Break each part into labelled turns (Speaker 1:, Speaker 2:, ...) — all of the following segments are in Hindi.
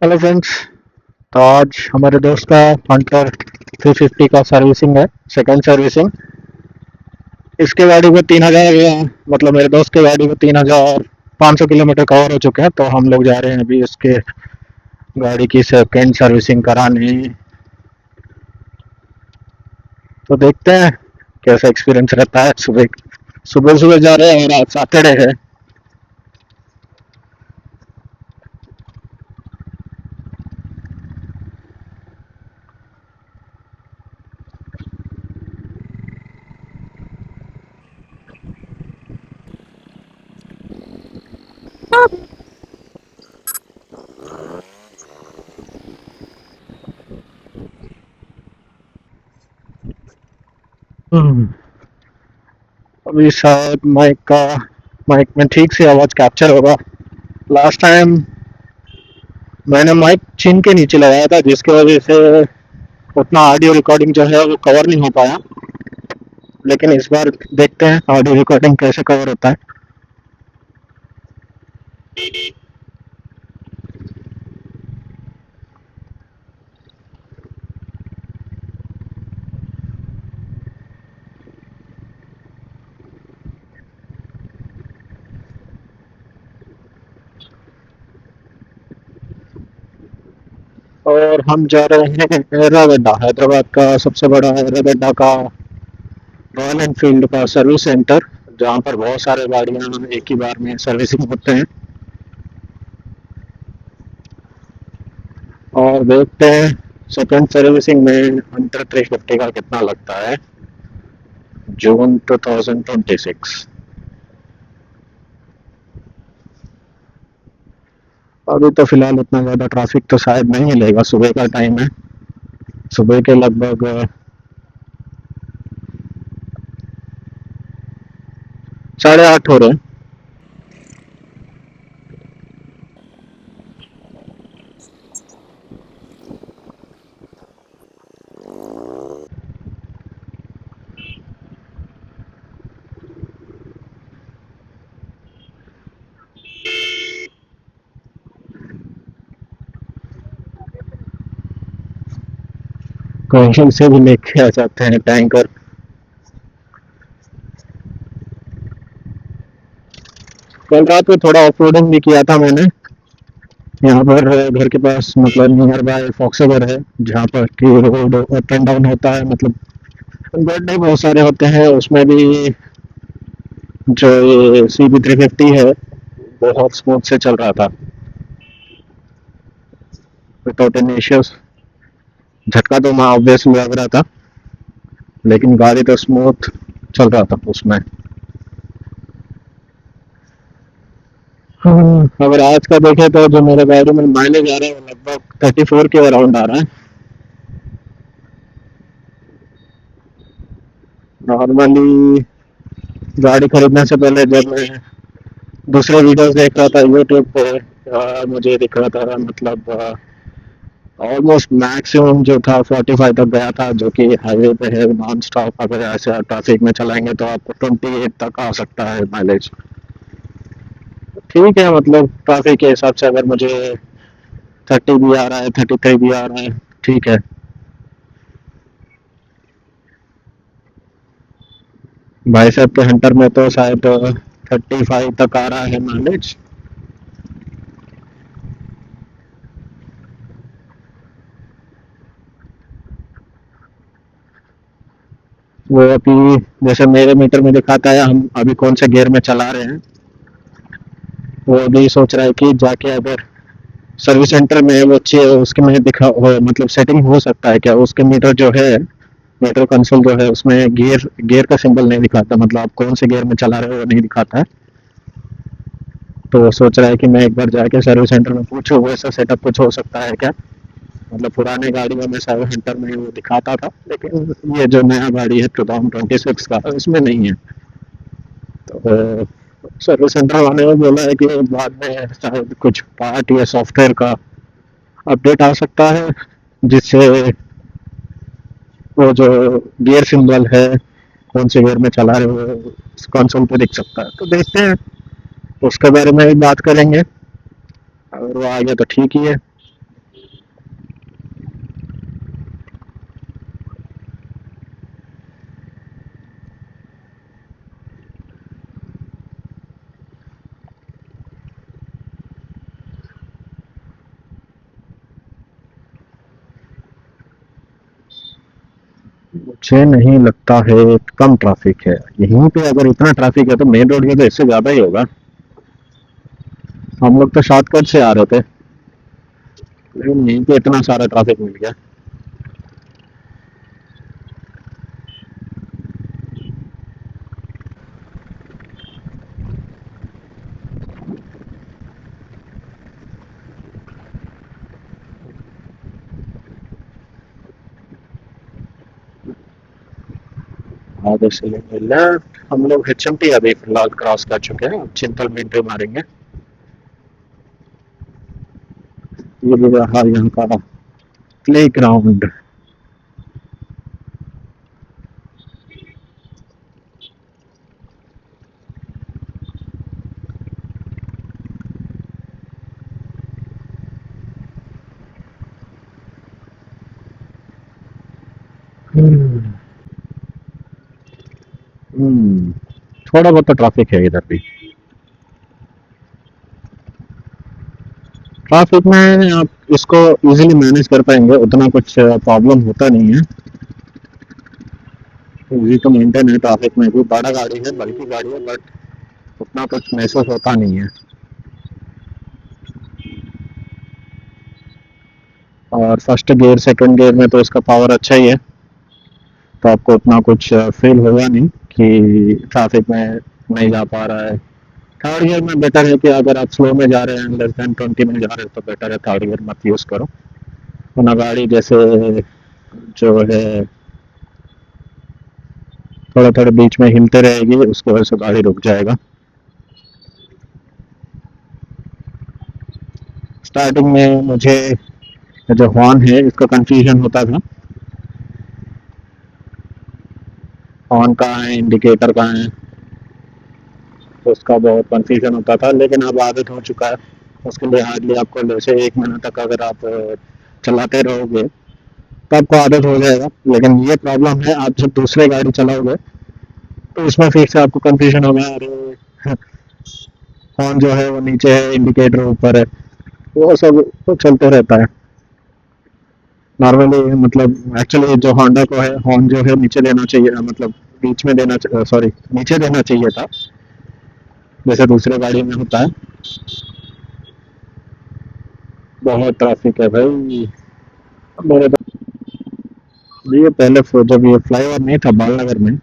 Speaker 1: Hello friends. तो आज हमारे दोस्त का हंटर 350 का सर्विसिंग है, सेकंड सर्विसिंग। इसके गाड़ी को 3000, मतलब मेरे दोस्त के गाड़ी को 3500 किलोमीटर कवर हो चुके हैं, तो हम लोग जा रहे हैं अभी इसके गाड़ी की सेकंड सर्विसिंग कराने। तो देखते हैं कैसा एक्सपीरियंस रहता है। सुबह सुबह सुबह जा रहे हैं और आज सैटरडे है। हम्म, अभी शायद माइक में ठीक से आवाज कैप्चर होगा। लास्ट टाइम मैंने माइक छीन के नीचे लगाया था, जिसकी वजह से उतना ऑडियो रिकॉर्डिंग जो है वो कवर नहीं हो पाया। लेकिन इस बार देखते हैं ऑडियो रिकॉर्डिंग कैसे कवर होता है। और हम जा रहे हैं एर्रागड्डा, हैदराबाद का सबसे बड़ा एर्रागड्डा का रॉयल एनफील्ड का सर्विस सेंटर, जहाँ पर बहुत सारे गाड़ियाँ एक ही बार में सर्विसिंग होते हैं। और देखते हैं सेकंड सर्विसिंग में अंतर 350 का कितना लगता है, जून 2026। अभी तो फिलहाल उतना ज़्यादा ट्रैफिक तो शायद नहीं मिलेगा, सुबह का टाइम है। सुबह के लगभग 8:30 हो रहे हैं। कहीं से भी लेके आ जाते हैं टैंकर। कल रात में थोड़ा ऑफ रोडिंग भी किया था मैंने, यहाँ पर घर के पास, मतलब नियर बाय फॉक्सोवर है, जहाँ पर की रोड अप एंड डाउन होता है। मतलब गड्ढे बहुत सारे होते हैं उसमें भी। जो ये CB 350 है, बहुत स्मूथ से चल रहा था, विदाउट एनी इश्यूज। झटका तो मैं ऑब्वियसली लग रहा था, लेकिन गाड़ी तो स्मूथ चल रहा था उसमें। अगर आज का देखें तो जो मेरे गाड़ी में माइलेज आ रहा है वो लगभग 34 के अराउंड आ रहा है। नॉर्मली गाड़ी खरीदने से पहले जब मैं दूसरे वीडियोस देख रहा था यूट्यूब पे, मुझे दिख रहा था, मतलब ऑलमोस्ट मैक्सिमम जो था 45 तक गया था, जो कि हाईवे पे है नॉन स्टॉप। अगर ऐसे ट्रैफिक में चलाएंगे तो आपको 28 तक आ सकता है माइलेज। ठीक है, मतलब ट्रैफिक के हिसाब से अगर मुझे 30 भी आ रहा है, 33 भी आ रहा है, ठीक है। भाई साहब के हंटर में तो शायद 35 तक आ रहा है माइलेज। वो अभी जैसे मेरे मीटर में दिखाता है हम अभी कौन से गियर में चला रहे हैं, वो अभी सोच रहा है कि जाके अगर सर्विस सेंटर में वो अच्छे उसके में मतलब सेटिंग हो सकता है क्या। उसके मीटर जो है, मीटर कंसोल जो है, उसमें गियर गियर का सिंबल नहीं दिखाता, मतलब आप कौन से गियर में चला रहे हो वो नहीं दिखाता है। तो वो सोच रहा है कि मैं एक बार जाके सर्विस सेंटर में पूछूं वैसा सेटअप कुछ हो सकता है क्या। मतलब पुराने गाड़ियों में सर्विस सेंटर में वो दिखाता था, लेकिन ये जो नया गाड़ी है 2026 का, इसमें नहीं है। तो सर्विस सेंटर वाले ने बोला है कि बाद में शायद कुछ पार्ट या सॉफ्टवेयर का अपडेट आ सकता है, जिससे वो जो गियर सिंबल है, कौन से गियर में चला रहे हो, कंसोल पे दिख सकता है। तो देखते हैं, उसके बारे में भी बात करेंगे। अगर वो आ गया तो ठीक ही है। मुझे नहीं लगता है कम ट्रैफिक है यहीं पे। अगर इतना ट्रैफिक है तो मेन रोड पे तो इससे ज्यादा ही होगा। हम लोग तो शॉर्टकट से आ रहे थे, लेकिन यहीं पे इतना सारा ट्रैफिक मिल गया। आगे से लेंगे लेफ्ट। हम लोग HMT अभी फिलहाल क्रॉस कर चुके हैं, अब चिंतल मिंटो मारेंगे। ये भी रहा यहाँ का प्ले ग्राउंड। हम्म, थोड़ा बहुत तो ट्रैफिक है इधर भी। ट्रैफिक में आप इसको इजीली मैनेज कर पाएंगे, उतना कुछ प्रॉब्लम होता नहीं है। इजी तो मेंटेन है, ट्रैफिक में भी बड़ा गाड़ी है, बल्कि गाड़ी है, बट उतना कुछ महसूस होता नहीं है। और फर्स्ट गियर सेकंड गियर में तो इसका पावर अच्छा ही है, तो आपको उतना कुछ फील होगा नहीं कि ट्रैफिक में नहीं जा पा रहा है। थर्ड गियर में बेटर है कि अगर आप स्लो में जा रहे हैं, लेस देन 20 में जा रहे हैं, तो बेटर है थर्ड गियर मत यूज़ करो। वरना गाड़ी जैसे जो है थोड़ा थोड़ा बीच में हिलते रहेगी, उसकी वजह से गाड़ी रुक जाएगा। स्टार्टिंग में मुझे जो हॉर्न है इसका कंफ्यूजन होता था, हॉर्न कहाँ है, इंडिकेटर कहाँ है, तो उसका बहुत कंफ्यूजन होता था। लेकिन अब आदत हो चुका है, उसके लिए हार्डली आपको जैसे 1 महीना तक अगर आप चलाते रहोगे तो आपको आदत हो जाएगा। लेकिन ये प्रॉब्लम है, आप जब दूसरे गाड़ी चलाओगे तो उसमें फिर से आपको कंफ्यूजन होगा, अरे हॉर्न जो है वो नीचे है, इंडिकेटर ऊपर है, वो सब तो चलते रहता है नॉर्मली। मतलब एक्चुअली जो होंडा को है, हॉर्न जो है नीचे देना चाहिए, मतलब बीच में देना, सॉरी नीचे देना चाहिए था, जैसे दूसरे गाड़ी में होता है। बहुत ट्रैफिक है भाई मेरे ये पहले जब ये फ्लाईओवर नहीं था बालनगर में,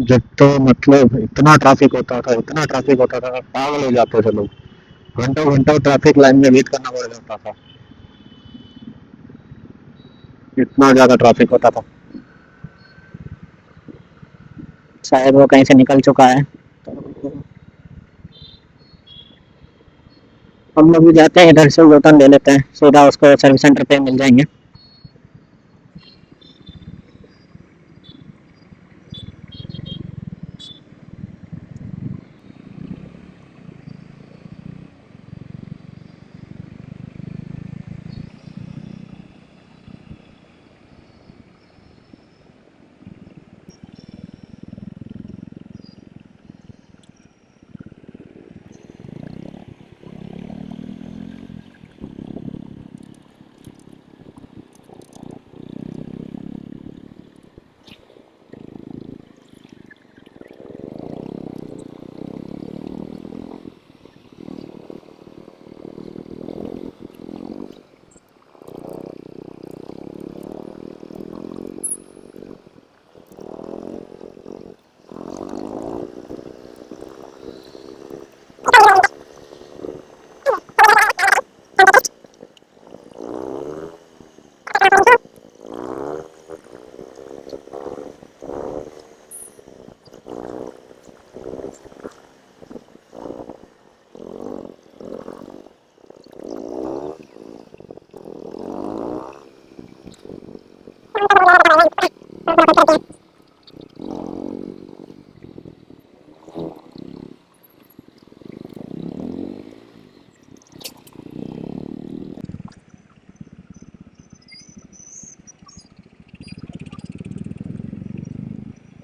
Speaker 1: जब तो मतलब इतना ट्रैफिक होता था, इतना ट्रैफिक होता था, पागल हो जाते थे लोग। घंटों घंटों ट्रैफिक लाइन में वेट करना पड़ जाता था, इतना ज्यादा ट्रैफिक होता था। शायद वो कहीं से निकल चुका है, तो हम लोग भी जाते हैं इधर से, लोटन ले लेते हैं, सीधा उसको सर्विस सेंटर पे मिल जाएंगे।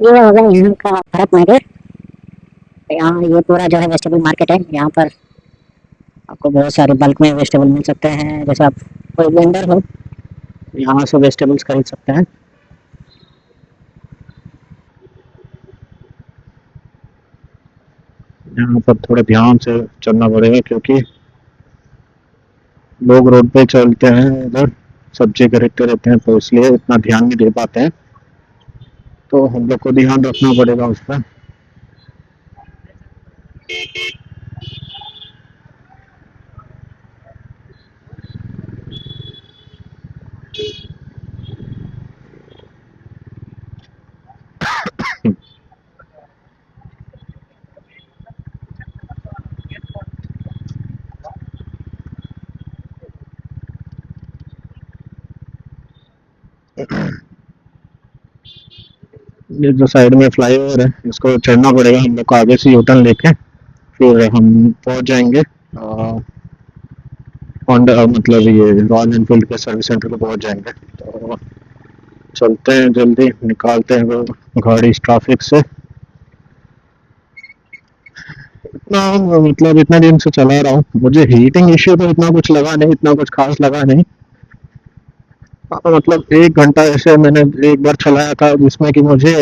Speaker 1: ये होगा यहाँ का भारत मार्केट। यहाँ ये पूरा जो है वेजिटेबल मार्केट है, यहाँ पर आपको बहुत सारे बल्क में वेजिटेबल मिल सकते हैं। जैसे आप कोई वेंडर हो, यहाँ से वेजिटेबल्स खरीद सकते हैं। यहाँ पर थोड़ा ध्यान से चलना पड़ेगा क्योंकि लोग रोड पे चलते हैं, इधर सब्जी खरीदते रहते हैं, तो इसलिए इतना ध्यान नहीं दे पाते हैं, तो हम लोग को ध्यान रखना पड़ेगा उस पर। ये जो साइड में फ्लाईओवर है इसको चढ़ना पड़ेगा हम लोग को, आगे से यूटर्न लेके फिर हम पहुंच जाएंगे होंडा, मतलब ये रॉयल एनफील्ड के सर्विस सेंटर पे पहुंच जाएंगे। तो चलते हैं, जल्दी निकालते हैं वो गाड़ी इस ट्रैफिक से। इतना मतलब इतना दिन से चला रहा हूँ, मुझे हीटिंग इश्यू तो इतना कुछ लगा नहीं, इतना कुछ खास लगा नहीं। मतलब 1 घंटा ऐसे मैंने एक बार चलाया था जिसमें कि मुझे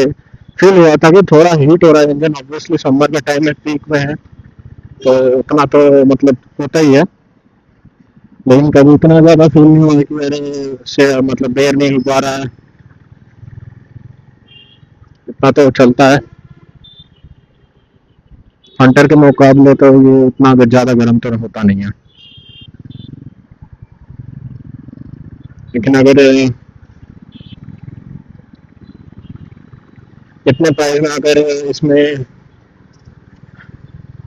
Speaker 1: फील हुआ था कि थोड़ा हीट हो रहा है इंजन, ऑब्वियसली समर के टाइम में पीक में है तो उतना तो मतलब होता ही है, लेकिन कभी इतना ज्यादा फील नहीं हुआ कि मेरे से मतलब बेयर नहीं हो पा रहा है, इतना तो चलता है। हंटर के मुकाबले तो ये उतना ज्यादा गर्म तो होता नहीं है, लेकिन अगर इतने प्राइस में अगर इसमें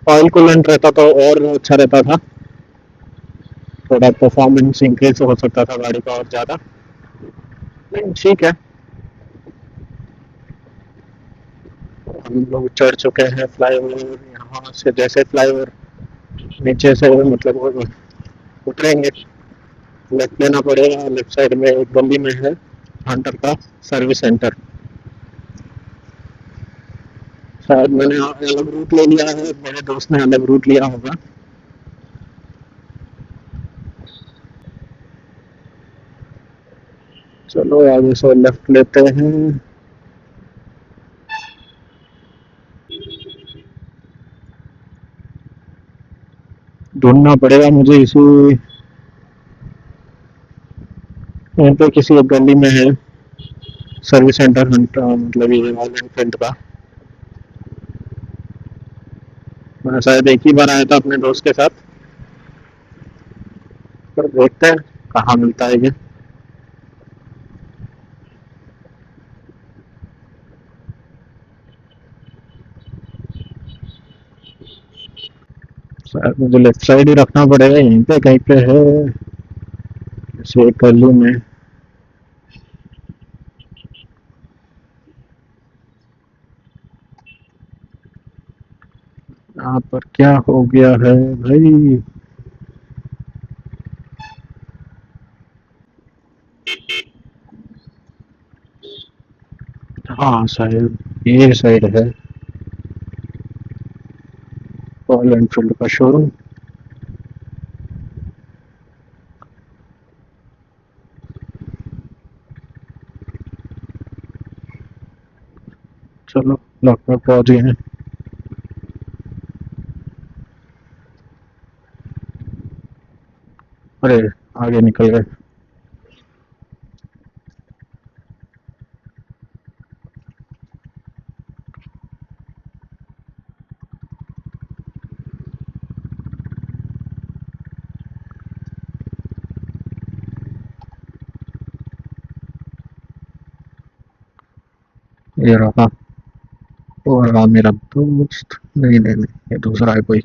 Speaker 1: ऑयल कूलेंट रहता तो और अच्छा रहता था, थोड़ा परफॉर्मेंस इंक्रीज हो सकता था गाड़ी का और ज्यादा, लेकिन ठीक है। हम लोग चढ़ चुके हैं फ्लाईओवर, यहाँ से जैसे फ्लाईओवर नीचे से मतलब वो उतरेंगे, लेफ्ट लेना पड़ेगा, लेफ्ट साइड में एक गली में है हंटर का सर्विस सेंटर। शायद मैंने अलग रूट ले लिया है, मेरे दोस्त ने अलग रूट लिया होगा। चलो आगे से लेफ्ट लेते हैं। ढूंढना पड़ेगा मुझे इसी, यहाँ पे किसी एक गली में है सर्विस सेंटर हंटर, मतलब ये रॉयल एनफील्ड का। मैं शायद एक ही बार आया था अपने दोस्त के साथ, पर देखते हैं कहाँ मिलता है ये। शायद मुझे लेफ्ट साइड ही रखना पड़ेगा, यहीं पे कहीं पे है इसे गली में। यहाँ पर क्या हो गया है भाई? हाँ शायद ये साइड है रॉयल एनफील्ड का शोरूम। चलो लगभग पहुंच गए हैं। अरे आगे निकल गए। ये रहा, और रहा मेरा दोस्त। नहीं नहीं नहीं, ये दूसरा है कोई।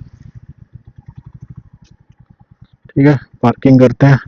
Speaker 1: ठीक है, पार्किंग करते हैं।